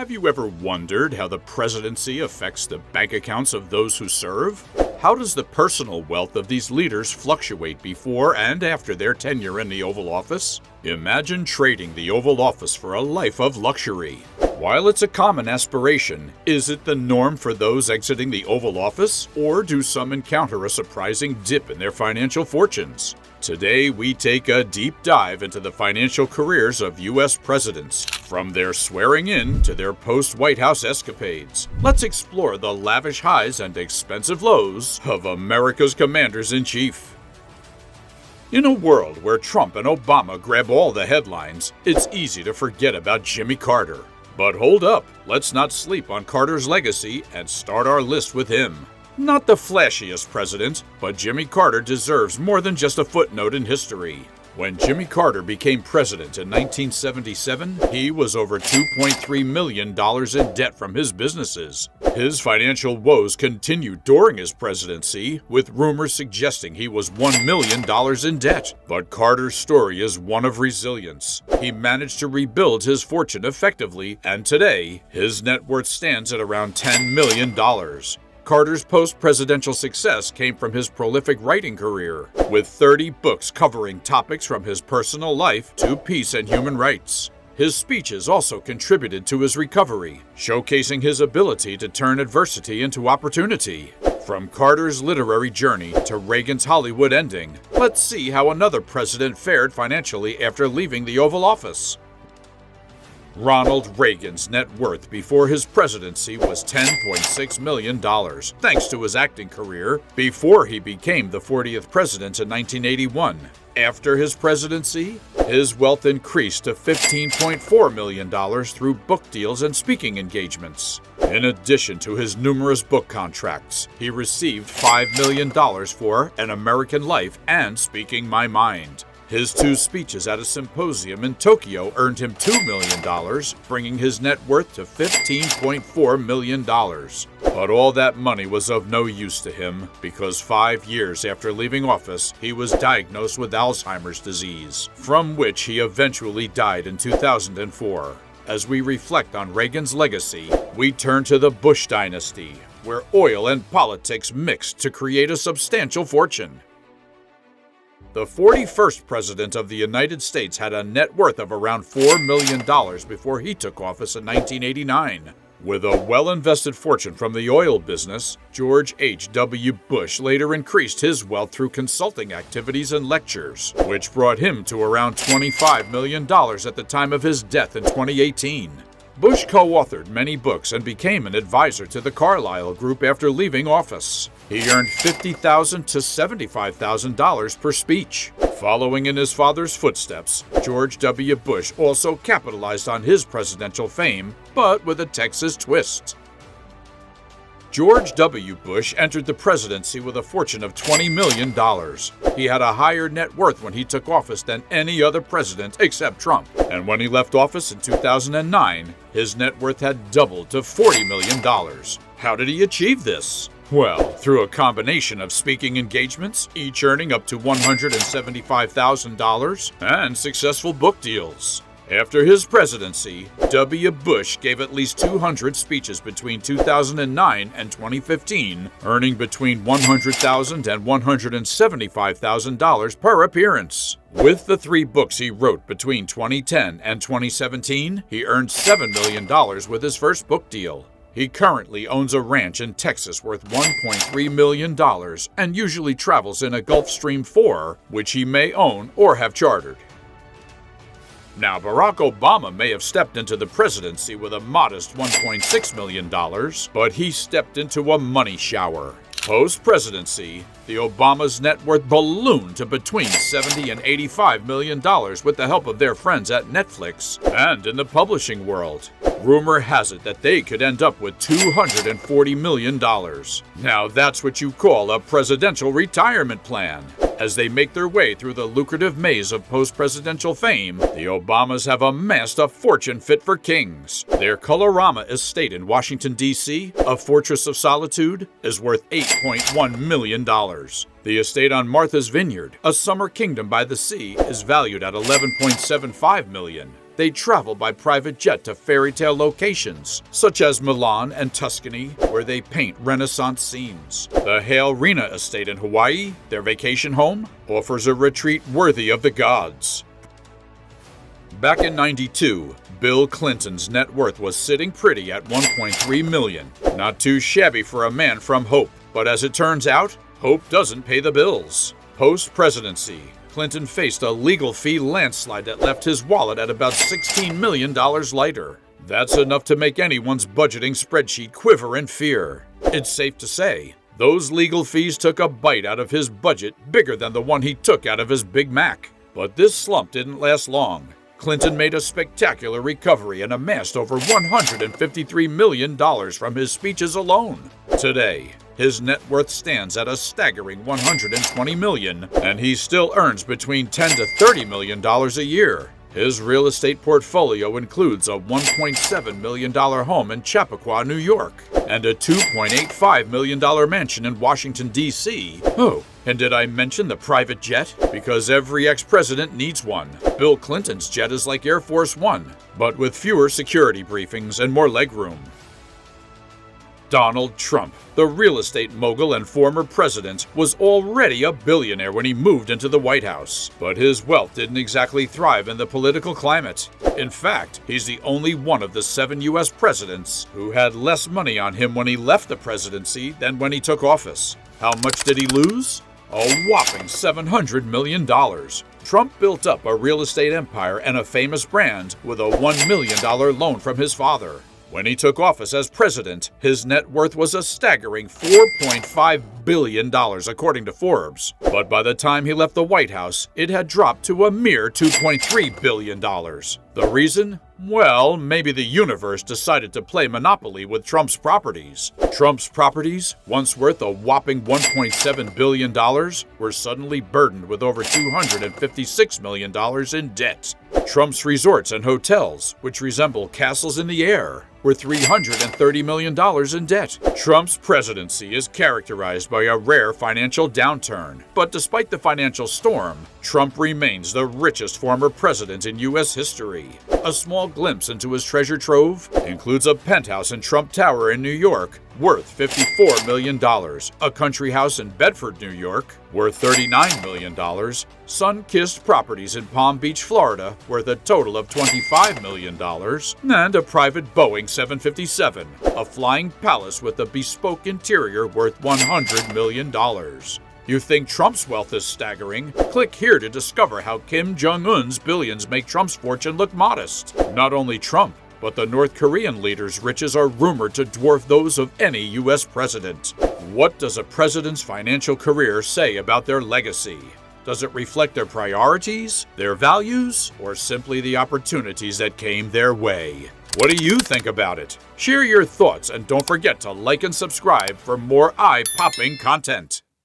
Have you ever wondered how the presidency affects the bank accounts of those who serve? How does the personal wealth of these leaders fluctuate before and after their tenure in the Oval Office? Imagine trading the Oval Office for a life of luxury. While it's a common aspiration, is it the norm for those exiting the Oval Office, or do some encounter a surprising dip in their financial fortunes? Today, we take a deep dive into the financial careers of U.S. presidents, from their swearing in to their post-White House escapades. Let's explore the lavish highs and expensive lows of America's commanders-in-chief. In a world where Trump and Obama grab all the headlines, it's easy to forget about Jimmy Carter. But hold up, let's not sleep on Carter's legacy and start our list with him. Not the flashiest president, but Jimmy Carter deserves more than just a footnote in history. When Jimmy Carter became president in 1977, he was over $2.3 million in debt from his businesses. His financial woes continued during his presidency, with rumors suggesting he was $1 million in debt. But Carter's story is one of resilience. He managed to rebuild his fortune effectively, and today, his net worth stands at around $10 million. Carter's post-presidential success came from his prolific writing career, with 30 books covering topics from his personal life to peace and human rights. His speeches also contributed to his recovery, showcasing his ability to turn adversity into opportunity. From Carter's literary journey to Reagan's Hollywood ending, let's see how another president fared financially after leaving the Oval Office. Ronald Reagan's net worth before his presidency was $10.6 million, thanks to his acting career, before he became the 40th president in 1981. After his presidency, his wealth increased to $15.4 million through book deals and speaking engagements. In addition to his numerous book contracts, he received $5 million for An American Life and Speaking My Mind. His 2 speeches at a symposium in Tokyo earned him $2 million, bringing his net worth to $15.4 million. But all that money was of no use to him, because 5 years after leaving office, he was diagnosed with Alzheimer's disease, from which he eventually died in 2004. As we reflect on Reagan's legacy, we turn to the Bush dynasty, where oil and politics mixed to create a substantial fortune. The 41st President of the United States had a net worth of around $4 million before he took office in 1989. With a well-invested fortune from the oil business, George H.W. Bush later increased his wealth through consulting activities and lectures, which brought him to around $25 million at the time of his death in 2018. Bush co-authored many books and became an advisor to the Carlyle Group after leaving office. He earned $50,000 to $75,000 per speech. Following in his father's footsteps, George W. Bush also capitalized on his presidential fame, but with a Texas twist. George W. Bush entered the presidency with a fortune of $20 million. He had a higher net worth when he took office than any other president except Trump. And when he left office in 2009, his net worth had doubled to $40 million. How did he achieve this? Well, through a combination of speaking engagements, each earning up to $175,000, and successful book deals. After his presidency, W. Bush gave at least 200 speeches between 2009 and 2015, earning between $100,000 and $175,000 per appearance. With the 3 books he wrote between 2010 and 2017, he earned $7 million with his first book deal. He currently owns a ranch in Texas worth $1.3 million and usually travels in a Gulfstream 4, which he may own or have chartered. Now, Barack Obama may have stepped into the presidency with a modest $1.6 million, but he stepped into a money shower. Post-presidency, the Obamas' net worth ballooned to between $70 and $85 million with the help of their friends at Netflix and in the publishing world. Rumor has it that they could end up with $240 million. Now that's what you call a presidential retirement plan. As they make their way through the lucrative maze of post-presidential fame, the Obamas have amassed a fortune fit for kings. Their Colorama estate in Washington, D.C., a fortress of solitude, is worth $8.1 million. The estate on Martha's Vineyard, a summer kingdom by the sea, is valued at $11.75 million. They travel by private jet to fairy tale locations, such as Milan and Tuscany, where they paint Renaissance scenes. The Hale Rena estate in Hawaii, their vacation home, offers a retreat worthy of the gods. Back in '92, Bill Clinton's net worth was sitting pretty at $1.3 million. Not too shabby for a man from Hope, but as it turns out, Hope doesn't pay the bills. Post-presidency, Clinton faced a legal fee landslide that left his wallet at about $16 million lighter. That's enough to make anyone's budgeting spreadsheet quiver in fear. It's safe to say, those legal fees took a bite out of his budget bigger than the one he took out of his Big Mac. But this slump didn't last long. Clinton made a spectacular recovery and amassed over $153 million from his speeches alone. Today, his net worth stands at a staggering $120 million, and he still earns between $10 to $30 million a year. His real estate portfolio includes a $1.7 million home in Chappaqua, New York, and a $2.85 million mansion in Washington, D.C. Oh, and did I mention the private jet? Because every ex-president needs one. Bill Clinton's jet is like Air Force One, but with fewer security briefings and more legroom. Donald Trump, the real estate mogul and former president, was already a billionaire when he moved into the White House. But his wealth didn't exactly thrive in the political climate. In fact, he's the only one of the 7 U.S. presidents who had less money on him when he left the presidency than when he took office. How much did he lose? A whopping $700 million. Trump built up a real estate empire and a famous brand with a $1 million loan from his father. When he took office as president, his net worth was a staggering $4.5 billion, according to Forbes. But by the time he left the White House, it had dropped to a mere $2.3 billion. The reason? Well, maybe the universe decided to play Monopoly with Trump's properties. Trump's properties, once worth a whopping $1.7 billion, were suddenly burdened with over $256 million in debt. Trump's resorts and hotels, which resemble castles in the air, were $330 million in debt. Trump's presidency is characterized by a rare financial downturn. But despite the financial storm, Trump remains the richest former president in U.S. history. A small glimpse into his treasure trove includes a penthouse in Trump Tower in New York, worth $54 million, a country house in Bedford, New York, worth $39 million, sun-kissed properties in Palm Beach, Florida, worth a total of $25 million, and a private Boeing 757, a flying palace with a bespoke interior worth $100 million. You think Trump's wealth is staggering? Click here to discover how Kim Jong-un's billions make Trump's fortune look modest. Not only Trump, but the North Korean leader's riches are rumored to dwarf those of any U.S. president. What does a president's financial career say about their legacy? Does it reflect their priorities, their values, or simply the opportunities that came their way? What do you think about it? Share your thoughts and don't forget to like and subscribe for more eye-popping content.